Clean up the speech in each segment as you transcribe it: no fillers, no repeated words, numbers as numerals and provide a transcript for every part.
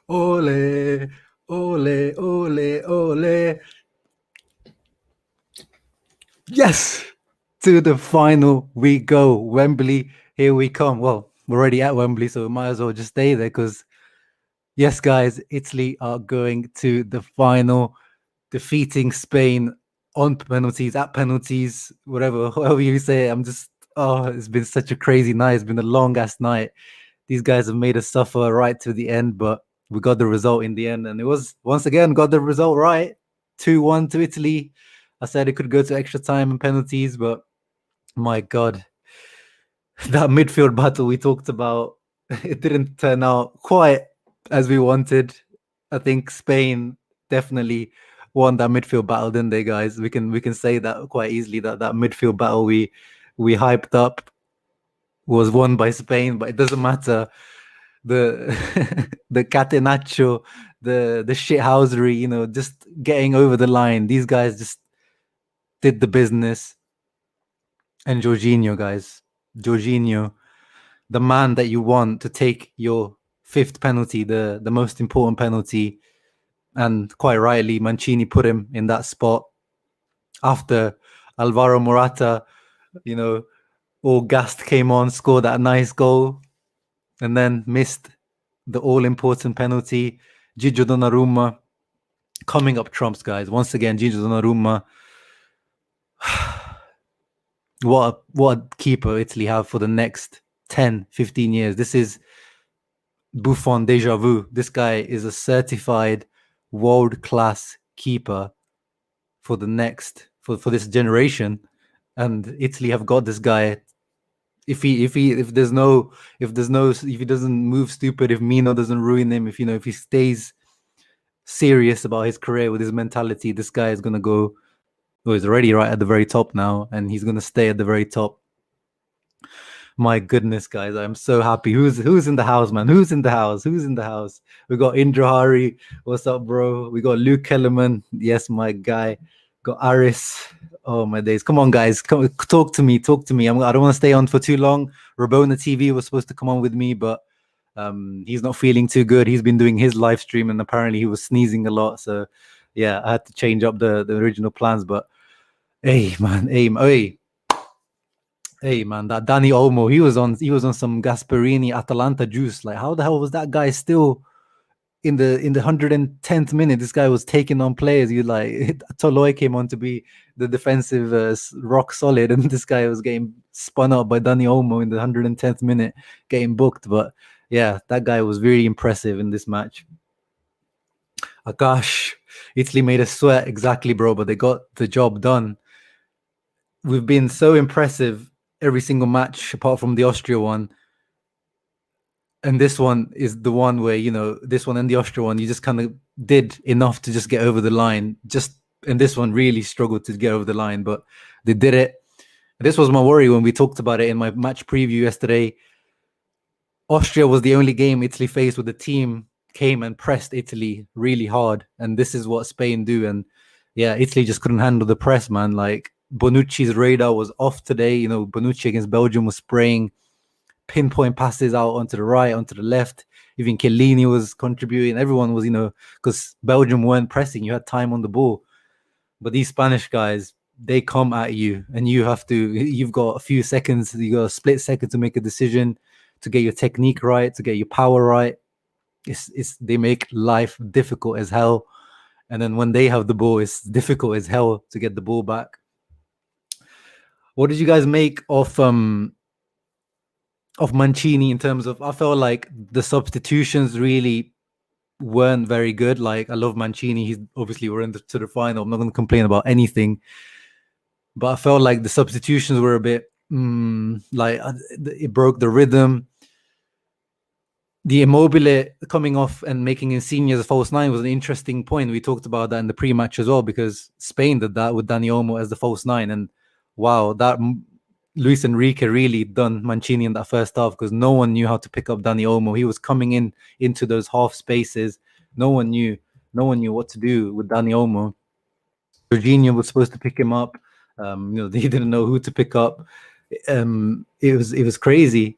Ole, ole, ole, ole. Yes! To the final we go. Wembley, here we come. Well, we're already at Wembley, so we might as well just stay there because, yes, guys, Italy are going to the final, defeating Spain on penalties, at penalties, whatever, however you say it. It's been such a crazy night. It's been a long ass night. These guys have made us suffer right to the end, but we got the result in the end. And it was, once again, got the result right. 2-1 to Italy. I said it could go to extra time and penalties, but my God, that midfield battle we talked about, it didn't turn out quite as we wanted. I think Spain definitely won that midfield battle, didn't they, guys? We can say that quite easily, that midfield battle we hyped up was won by Spain, but it doesn't matter. The the catenaccio, the shithousery, just getting over the line. These guys just did the business. And Jorginho, guys, Jorginho, the man that you want to take your fifth penalty, the most important penalty, and quite rightly, Mancini put him in that spot after Alvaro Morata, all gassed, came on, scored that nice goal, and then missed the all-important penalty. Gigio Donnarumma coming up trumps, guys. Once again, Gigio Donnarumma. What a keeper Italy have for the next 10, 15 years. This is Buffon deja vu. This guy is a certified world-class keeper for the next, for this generation. And Italy have got this guy. If he doesn't move stupid, if Mino doesn't ruin him, if he stays serious about his career with his mentality, this guy is gonna go. Well, he's already right at the very top now, and he's gonna stay at the very top. My goodness, guys, I'm so happy. Who's in the house, man? Who's in the house? Who's in the house? We got Indra Hari. What's up, bro? We got Luke Kellerman. Yes, my guy. Got Aris. Oh my days. Come on, guys. Come talk to me. Talk to me. I don't want to stay on for too long. Rabona TV was supposed to come on with me, but he's not feeling too good. He's been doing his live stream, and apparently he was sneezing a lot. So yeah, I had to change up the original plans. But hey, man, hey, man, that Dani Olmo, he was on some Gasperini Atalanta juice. Like, how the hell was that guy still in the 110th minute? This guy was taking on players. You like Toloi came on to be the defensive rock solid, and this guy was getting spun up by Dani Olmo in the 110th minute, getting booked. But yeah, that guy was very impressive in this match. Gosh, Italy made us sweat, exactly, bro, but they got the job done. We've been so impressive every single match apart from the Austria one. And this one is the one where, this one and the Austria one, you just kind of did enough to just get over the line. And this one really struggled to get over the line, but they did it. This was my worry when we talked about it in my match preview yesterday. Austria was the only game Italy faced where the team came and pressed Italy really hard. And this is what Spain do. And yeah, Italy just couldn't handle the press, man. Like, Bonucci's radar was off today. Bonucci against Belgium was spraying pinpoint passes out onto the right, onto the left. Even Chiellini was contributing. Everyone was, because Belgium weren't pressing. You had time on the ball. But these Spanish guys, they come at you, and you've got a few seconds, you got a split second to make a decision, to get your technique right, to get your power right. They make life difficult as hell. And then when they have the ball, it's difficult as hell to get the ball back. What did you guys make of Mancini in terms of, I felt like the substitutions really weren't very good. Like, I love Mancini. He's obviously, we're to the final. I'm not going to complain about anything. But I felt like the substitutions were a bit, like, it broke the rhythm. The Immobile coming off and making Insigne as a false nine was an interesting point. We talked about that in the pre-match as well, because Spain did that with Dani Olmo as the false nine. And wow, that Luis Enrique really done Mancini in that first half, because no one knew how to pick up Dani Olmo. He was coming into those half spaces. No one knew what to do with Dani Olmo. Jorginho was supposed to pick him up. They didn't know who to pick up. It was crazy.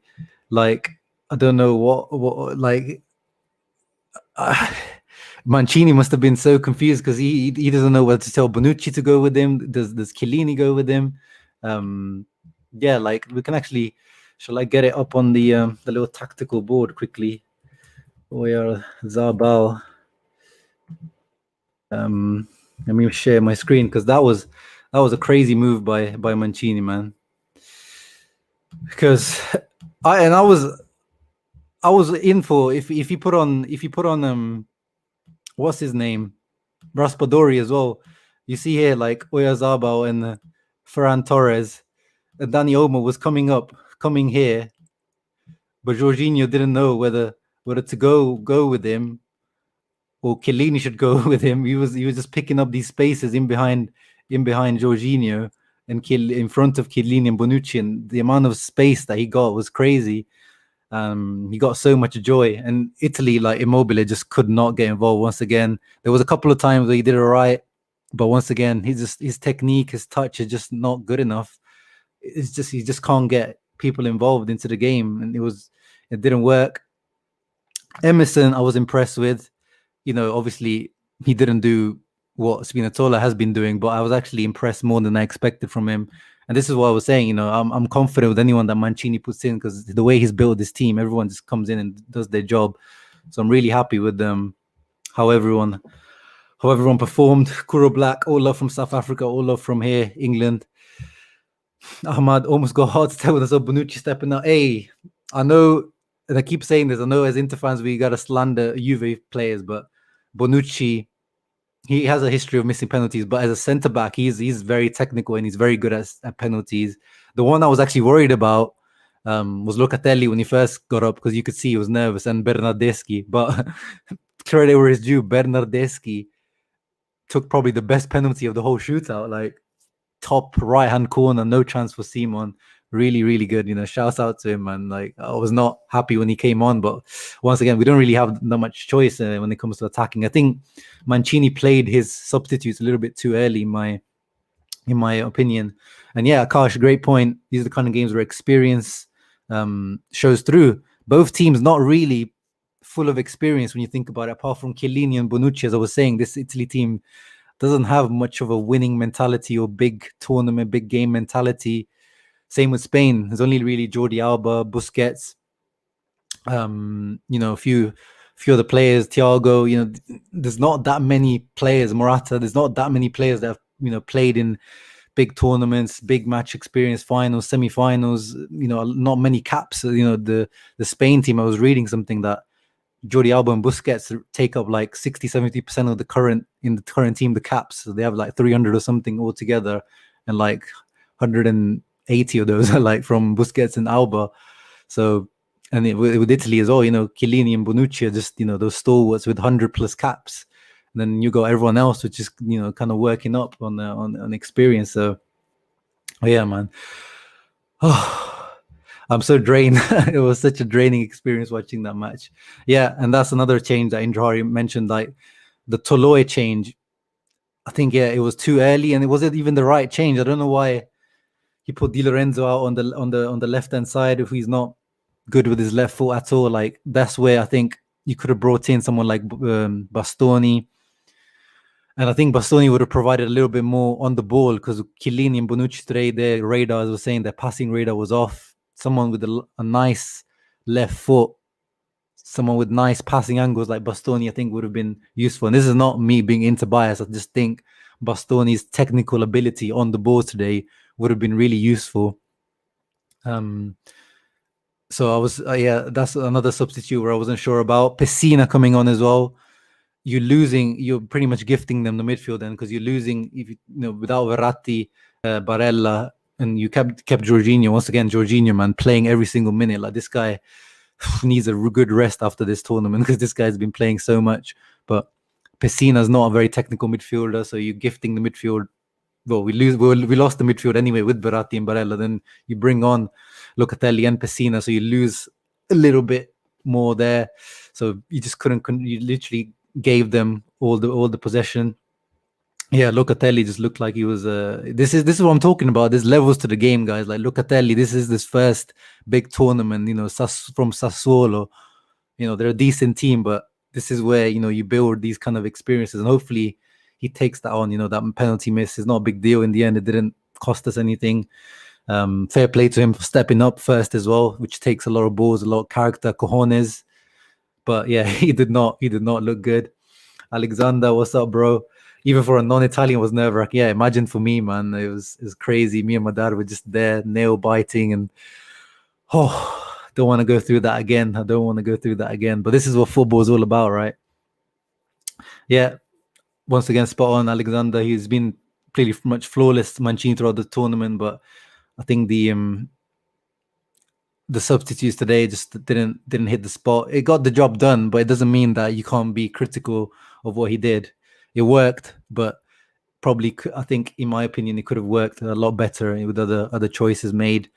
Like, I don't know what like, Mancini must have been so confused because he doesn't know whether to tell Bonucci to go with him. Does Chiellini go with him? Yeah, like we can actually. Shall I get it up on the little tactical board quickly? Where Zabal. Let me share my screen because that was a crazy move by Mancini, man. Because I was in for if you put on what's his name, Raspadori as well. You see here like Oyarzabal and Ferran Torres, and Dani Olmo was coming here, but Jorginho didn't know whether to go with him or Chiellini should go with him. He was just picking up these spaces in behind Jorginho and in front of Chiellini and Bonucci, and the amount of space that he got was crazy. He got so much joy, and Italy, like Immobile, just could not get involved once again. There was a couple of times where he did it right, but once again, his technique, his touch is just not good enough. It's just he just can't get people involved into the game, and it didn't work. Emerson, I was impressed with. Obviously he didn't do what Spinazzola has been doing, but I was actually impressed more than I expected from him. And this is what I was saying, I'm confident with anyone that Mancini puts in because the way he's built this team, everyone just comes in and does their job. So I'm really happy with how everyone performed. Kuro Black, all love from South Africa, all love from here, England. Ahmad almost got hard to tell with us. Bonucci stepping out. Hey, I know, and I keep saying this, I know as Inter fans we got to slander Juve players, but Bonucci, he has a history of missing penalties, but as a centre back, he's very technical and he's very good at penalties. The one I was actually worried about was Locatelli when he first got up because you could see he was nervous, and Bernardeschi. But credit where it's due, Bernardeschi took probably the best penalty of the whole shootout, like top right hand corner, no chance for Simon. Really, really good. Shouts out to him, man. Like I was not happy when he came on, but once again, we don't really have that much choice when it comes to attacking. I think Mancini played his substitutes a little bit too early, in my opinion. And yeah, Akash, great point. These are the kind of games where experience shows through. Both teams not really full of experience when you think about it, apart from Chiellini and Bonucci. As I was saying, this Italy team doesn't have much of a winning mentality or big tournament, big game mentality. Same with Spain. There's only really Jordi Alba, Busquets, a few other players, Thiago. There's not that many players. Morata. There's not that many players that have played in big tournaments, big match experience, finals, semi-finals. Not many caps. The Spain team. I was reading something that Jordi Alba and Busquets take up like 60-70% of the current team, the caps. So they have like 300 or something altogether, and like 180 of those are like from Busquets and Alba. So, and with Italy as well, Chiellini and Bonucci are just, those stalwarts with 100 plus caps. And then you got everyone else, which is, kind of working up on experience. So, yeah, man. Oh, I'm so drained. It was such a draining experience watching that match. Yeah, and that's another change that Indrari mentioned, like the Toloi change. I think, yeah, it was too early, and it wasn't even the right change. I don't know why he put Di Lorenzo out on the left hand side if he's not good with his left foot at all. Like that's where I think you could have brought in someone like Bastoni, and I think Bastoni would have provided a little bit more on the ball because Chiellini and Bonucci today, their radar, as I was saying, their passing radar was off. Someone with a nice left foot, someone with nice passing angles like Bastoni, I think would have been useful. And this is not me being into bias. I just think Bastoni's technical ability on the ball today would have been really useful. So I was, that's another substitute where I wasn't sure about. Pessina coming on as well. You're pretty much gifting them the midfield then because you're losing, if without Verratti, Barella, and you kept Jorginho. Once again, Jorginho, man, playing every single minute. Like this guy needs a good rest after this tournament because this guy's been playing so much. But Pessina's not a very technical midfielder, so you're gifting the midfield. Well, we lost the midfield anyway with Verratti and Barella. Then you bring on Locatelli and Pessina, so you lose a little bit more there. So you just couldn't. You literally gave them all the possession. Yeah, Locatelli just looked like he was. This is what I'm talking about. There's levels to the game, guys. Like Locatelli, this is this first big tournament. From Sassuolo. They're a decent team, but this is where, you know, you build these kind of experiences, and hopefully he takes that on. You know, that penalty miss is not a big deal in the end. It didn't cost us anything. Fair play to him for stepping up first as well, which takes a lot of balls, a lot of character, cojones. But yeah, he did not look good. Alexander, what's up, bro? Even for a non-Italian, was nerve-wracking. Yeah, imagine for me, man. It was crazy. Me and my dad were just there, nail biting, and don't want to go through that again. I don't want to go through that again. But this is what football is all about, right? Yeah. Once again, spot on, Alexander. He's been pretty much flawless, Mancini, throughout the tournament, but I think the substitutes today just didn't hit the spot. It got the job done, but it doesn't mean that you can't be critical of what he did. It worked, but probably, I think, in my opinion, it could have worked a lot better with other choices made.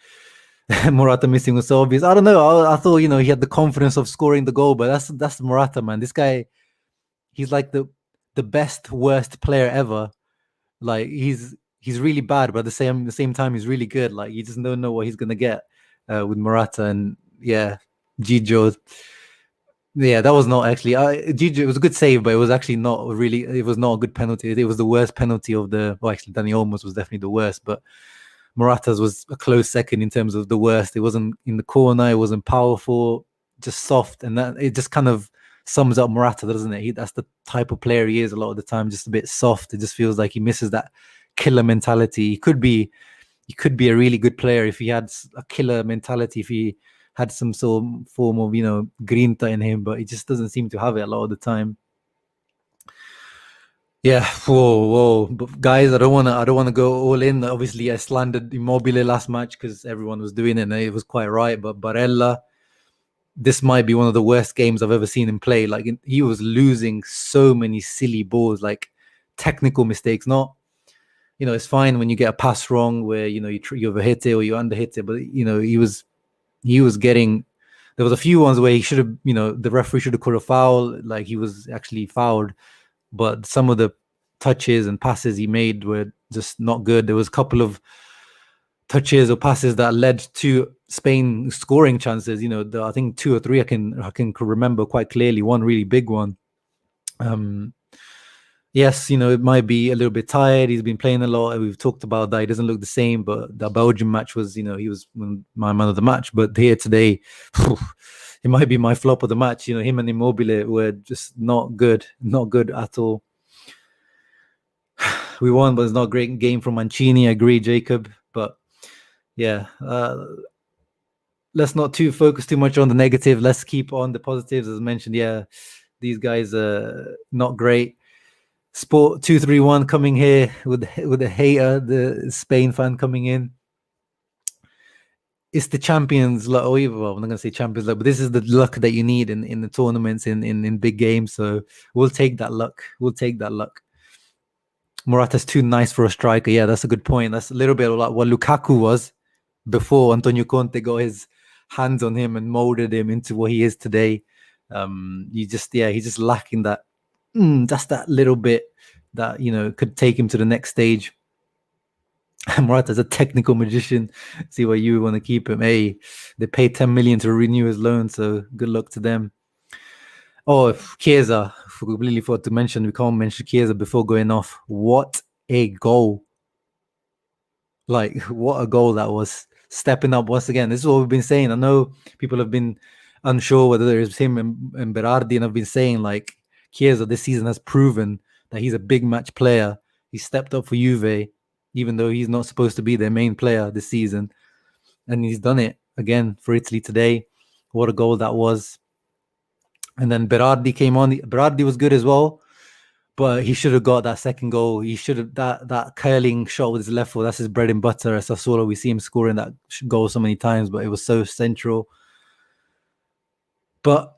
Morata missing was so obvious. I don't know. I thought, you know, he had the confidence of scoring the goal, but that's Morata, man. This guy, he's like the best worst player ever. Like he's really bad, but at the same time he's really good. Like you just don't know what he's gonna get with Morata. And yeah, Gigio. Yeah, that was not actually Gigio. It was a good save, but it was actually not really. It was not a good penalty. It was the worst penalty of the. Well, actually, Dani Olmo's was definitely the worst, but Morata's was a close second in terms of the worst. It wasn't in the corner. It wasn't powerful, just soft, and that it just kind of sums up Morata, doesn't it? That's the type of player he is a lot of the time, just a bit soft. It just feels like he misses that killer mentality. He could be a really good player if he had a killer mentality, if he had some sort of form of, you know, grinta in him, but he just doesn't seem to have it a lot of the time. Yeah, whoa, but guys, I don't wanna go all in. Obviously, I slandered Immobile last match because everyone was doing it, and it was quite right. But Barella, this might be one of the worst games I've ever seen him play. Like he was losing so many silly balls, like technical mistakes. Not, you know, it's fine when you get a pass wrong where, you know, you overhit it or you underhit it, but you know, he was getting. There was a few ones where he should have, you know, the referee should have called a foul. Like he was actually fouled, but some of the touches and passes he made were just not good. There was a couple of touches or passes that led to Spain scoring chances. You know, I think 2 or 3 I can remember quite clearly. One really big one. Yes, you know, it might be a little bit tired. He's been playing a lot. We've talked about that. He doesn't look the same, but the Belgium match was, you know, he was my man of the match. But here today, it might be my flop of the match. You know, him and Immobile were just not good at all. We won, but it's not a great game from Mancini. I agree, Jacob. But yeah, let's not focus too much on the negative. Let's keep on the positives. As mentioned, yeah, these guys are not great. Sport 231 coming here with a hater, the Spain fan coming in. It's the Champions Luck. Well, I'm not gonna say Champions Luck, but this is the luck that you need in the tournaments, in big games. So we'll take that luck. Morata's too nice for a striker. Yeah, that's a good point. That's a little bit like what Lukaku was before Antonio Conte got his hands on him and molded him into what he is today. He's just lacking that. Just that little bit that, you know, could take him to the next stage. Morata's a technical magician. See why you want to keep him. Hey, they paid 10 million to renew his loan, so good luck to them. Oh, Chiesa, we completely forgot to mention. We can't mention Chiesa before going off. What a goal! Like, what a goal that was. Stepping up once again. This is what we've been saying. I know people have been unsure whether it's him and Berardi, and I've been saying, like, Chiesa this season has proven that he's a big match player. He stepped up for Juve, even though he's not supposed to be their main player this season. And he's done it again for Italy today. What a goal that was. And then Berardi came on. Berardi was good as well, but he should have got that second goal. He should have that curling shot with his left foot. That's his bread and butter. As Sassuolo, we see him scoring that goal so many times, but it was so central. But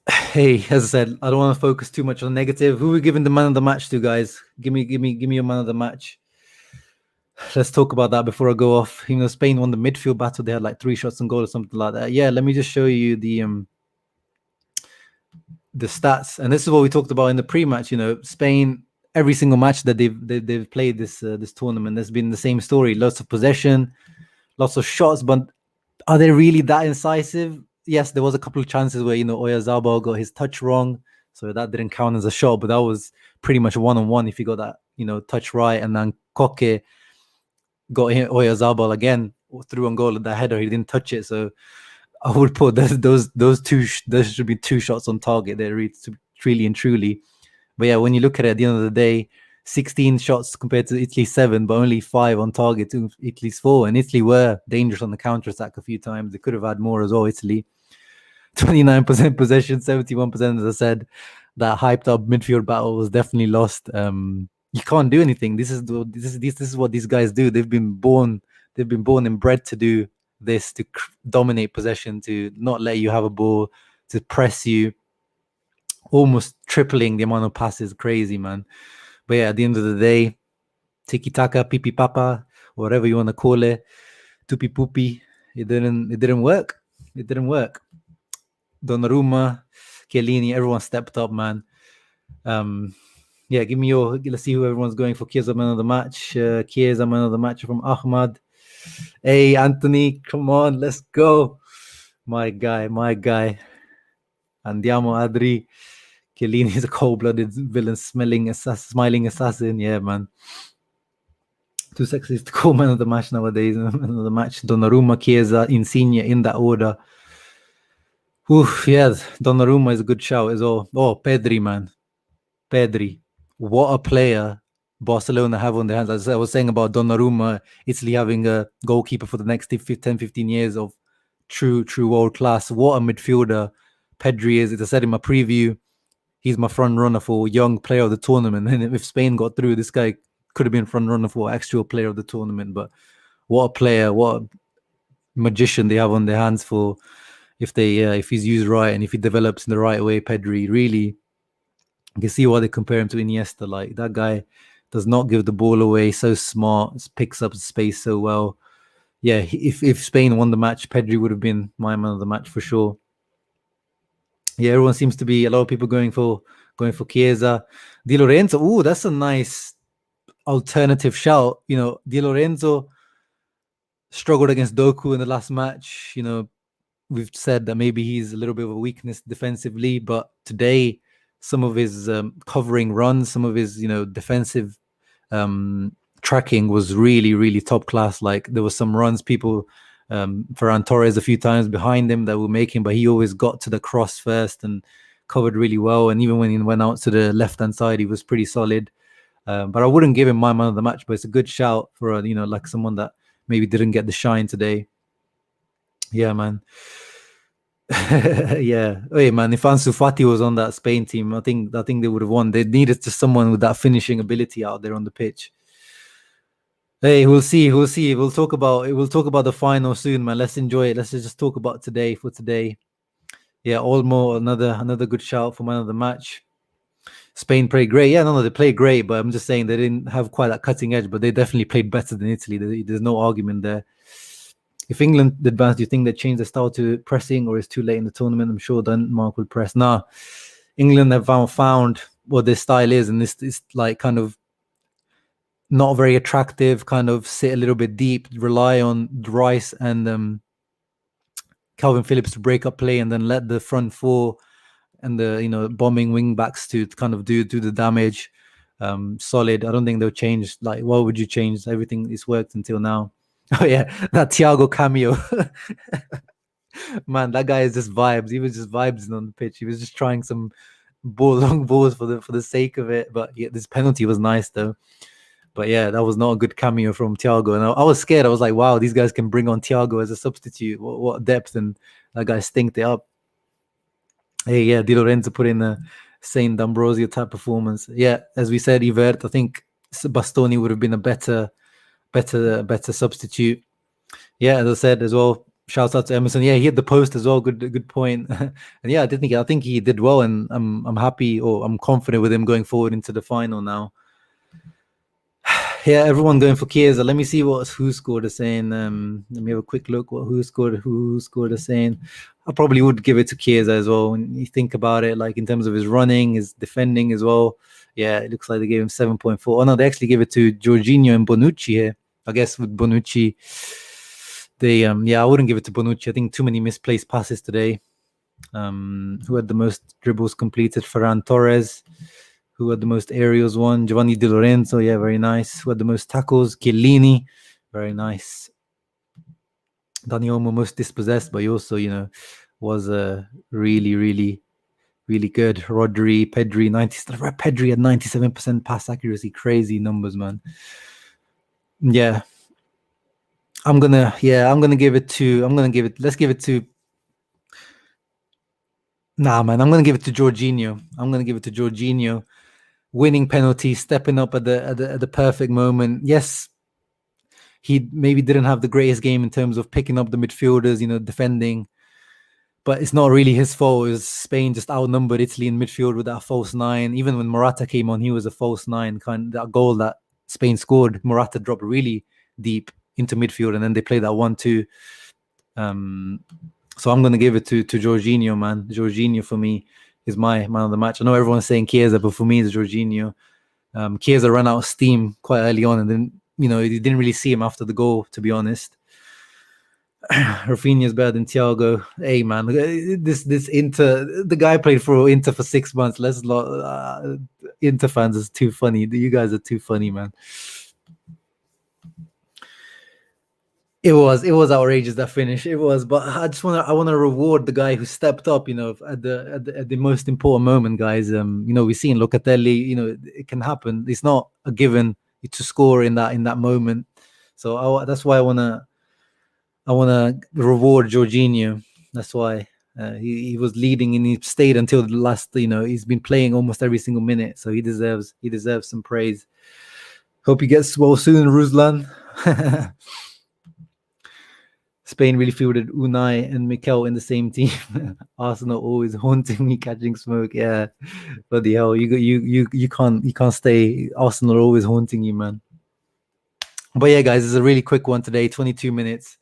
hey, as I said, I don't want to focus too much on negative. Who are we giving the man of the match to, guys? Give me your man of the match. Let's talk about that before I go off. You know, Spain won the midfield battle. They had like 3 shots on goal or something like that. Yeah, let me just show you the stats. And this is what we talked about in the pre-match. You know, Spain, every single match that they've played this tournament, there's been the same story. Lots of possession, lots of shots, but are they really that incisive? yes, there was a couple of chances where Oyarzabal got his touch wrong, so that didn't count as a shot. But that was pretty much 1-on-1 if he got that touch right, and then Koke got Oyarzabal again through on goal at the header. He didn't touch it, so I would put those two. There should be 2 shots on target there, really and truly. But yeah, when you look at it at the end of the day, 16 shots compared to Italy's 7, but only 5 on target to Italy's 4. And Italy were dangerous on the counter attack a few times. They could have had more as well. Italy, 29% possession, 71%. As I said, that hyped up midfield battle was definitely lost. You can't do anything. This is what these guys do. They've been born and bred to do this, to dominate possession, to not let you have a ball, to press you, almost tripling the amount of passes. Crazy, man. But yeah, at the end of the day, tiki taka, pipi papa, whatever you want to call it, tupi pupi, it didn't work. It didn't work. Donnarumma, Chiellini, everyone stepped up, man. Yeah, let's see who everyone's going for. Chiesa man of the match. Chiesa man of the match from Ahmad. Hey, Anthony, come on, let's go. My guy. Andiamo Adri. Chiellini is a cold-blooded villain, smiling assassin. Yeah, man. Too sexy to call man of the match nowadays. Man of the match, Donnarumma, Chiesa, Insigne in that order. Oof, yeah, Donnarumma is a good shout as well. Oh, Pedri, man. Pedri. What a player Barcelona have on their hands. As I was saying about Donnarumma, Italy having a goalkeeper for the next 10, 15 years of true world class. What a midfielder Pedri is. As I said in my preview, he's my front runner for young player of the tournament. And if Spain got through, this guy could have been front runner for actual player of the tournament. But what a player, what a magician they have on their hands for if he's used right and if he develops in the right way. Pedri, really, you can see why they compare him to Iniesta. Like, that guy does not give the ball away, so smart, picks up space so well. Yeah, if Spain won the match, Pedri would have been my man of the match for sure. Yeah, everyone seems to be, a lot of people going for Chiesa. Di Lorenzo, ooh, that's a nice alternative shout. Di Lorenzo struggled against Doku in the last match. We've said that maybe he's a little bit of a weakness defensively, but today some of his covering runs, some of his defensive tracking was really, really top class. Like, there were some runs, people Ferran Torres a few times behind him that were making, but he always got to the cross first and covered really well. And even when he went out to the left-hand side, he was pretty solid. But I wouldn't give him my man of the match, but it's a good shout for like someone that maybe didn't get the shine today. Yeah, man. Yeah. Hey, man, if Ansu Fati was on that Spain team, I think they would have won. They needed just someone with that finishing ability out there on the pitch. Hey, we'll see. We'll talk about the final soon, man. Let's enjoy it. Let's just talk about today. Yeah, Olmo, another good shout for man of the match. Spain played great. Yeah, no, they played great, but I'm just saying they didn't have quite that cutting edge, but they definitely played better than Italy. There's no argument there. If England advanced, do you think they changed their style to pressing, or it's too late in the tournament? I'm sure Denmark will press. Nah, England have found what their style is, and this is like kind of not very attractive, kind of sit a little bit deep, rely on Rice and Calvin Phillips to break up play, and then let the front four and the bombing wing backs to kind of do the damage. Solid. I don't think they'll change. Like, what would you change? Everything is worked until now. Oh yeah, that Thiago cameo. Man, that guy is just vibes. He was just vibes on the pitch. He was just trying some long balls for the sake of it. But yeah, this penalty was nice though. But yeah, that was not a good cameo from Thiago. And I was scared. I was like, wow, these guys can bring on Thiago as a substitute. What depth. And that guy stinked it up. Hey, yeah, Di Lorenzo put in a Saint D'Ambrosio type performance. Yeah, as we said, Yvert, I think Bastoni would have been a better substitute. Yeah, as I said as well, shouts out to Emerson. Yeah, he hit the post as well. Good point. And yeah, I think he did well, and I'm happy, or I'm confident with him going forward into the final now. Yeah, everyone going for Chiesa. Let me see who scored is saying. Let me have a quick look who scored is saying. I probably would give it to Chiesa as well. When you think about it, like in terms of his running, his defending as well. Yeah, it looks like they gave him 7.4. Oh no, they actually gave it to Jorginho and Bonucci here. I guess with Bonucci, They I wouldn't give it to Bonucci. I think too many misplaced passes today. Who had the most dribbles completed? Ferran Torres. Who had the most aerials won? Giovanni Di Lorenzo. Yeah, very nice. Who had the most tackles? Chiellini. Very nice. Dani Olmo most dispossessed, but he also, was really, really, really good. Rodri, Pedri, Pedri had 97% pass accuracy. Crazy numbers, man. Yeah. Let's give it to I'm gonna give it to Jorginho. Winning penalty, stepping up at the perfect moment. Yes, he maybe didn't have the greatest game in terms of picking up the midfielders, defending, but it's not really his fault. It was Spain just outnumbered Italy in midfield with that false nine. Even when Morata came on, he was a false nine. That goal that Spain scored, Morata dropped really deep into midfield, and then they played that 1-2. So I'm going to give it to Jorginho, man. Jorginho for me is my man of the match. I know everyone's saying Chiesa, but for me it's Jorginho. Chiesa ran out of steam quite early on, and then you didn't really see him after the goal, to be honest. Rafinha's better than Thiago. Hey man, this Inter, the guy played for Inter for 6 months. Inter fans is too funny. You guys are too funny, man. It was outrageous, that finish. It was, but I want to reward the guy who stepped up, at the most important moment, guys. We've seen Locatelli, it can happen. It's not a given to score in that moment. So that's why I want to reward Jorginho. That's why he was leading and he stayed until the last. He's been playing almost every single minute, so he deserves some praise. Hope he gets well soon, Ruslan. Spain really fielded Unai and Mikel in the same team. Arsenal always haunting me, catching smoke. Yeah, bloody hell, you can't stay. Arsenal are always haunting you, man. But yeah, guys, it's a really quick one today, 22 minutes.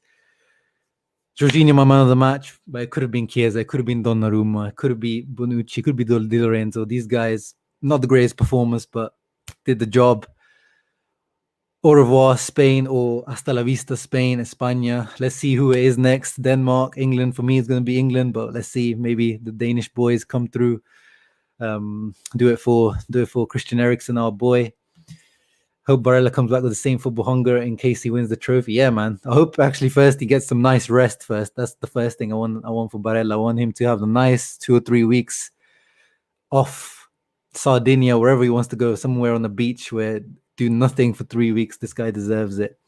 Jorginho, my man of the match, but it could have been Chiesa, it could have been Donnarumma, it could have been Bonucci, it could be Di Lorenzo. These guys, not the greatest performers, but did the job. Au revoir, Spain, or hasta la vista, Spain, Spagna. Let's see who it is next. Denmark, England. For me, it's going to be England, but let's see. Maybe the Danish boys come through. Do it for Christian Eriksen, our boy. Hope Barella comes back with the same football hunger in case he wins the trophy. Yeah, man. I hope actually first he gets some nice rest first. That's the first thing I want for Barella. I want him to have a nice 2 or 3 weeks off Sardinia, wherever he wants to go, somewhere on the beach where do nothing for 3 weeks. This guy deserves it.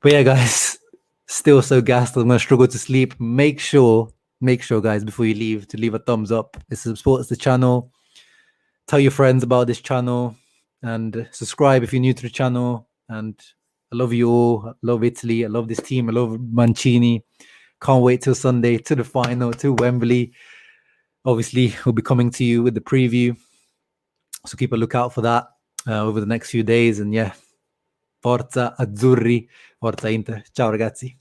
But yeah, guys, still so gassed. I'm gonna struggle to sleep. Make sure, guys, before you leave, to leave a thumbs up. It supports the channel. Tell your friends about this channel and subscribe if you're new to the channel. And I love you all. I love Italy. I love this team. I love Mancini. Can't wait till Sunday, to the final, to Wembley. Obviously, we'll be coming to you with the preview, so keep a lookout for that over the next few days. And yeah, Forza Azzurri, Forza Inter. Ciao ragazzi.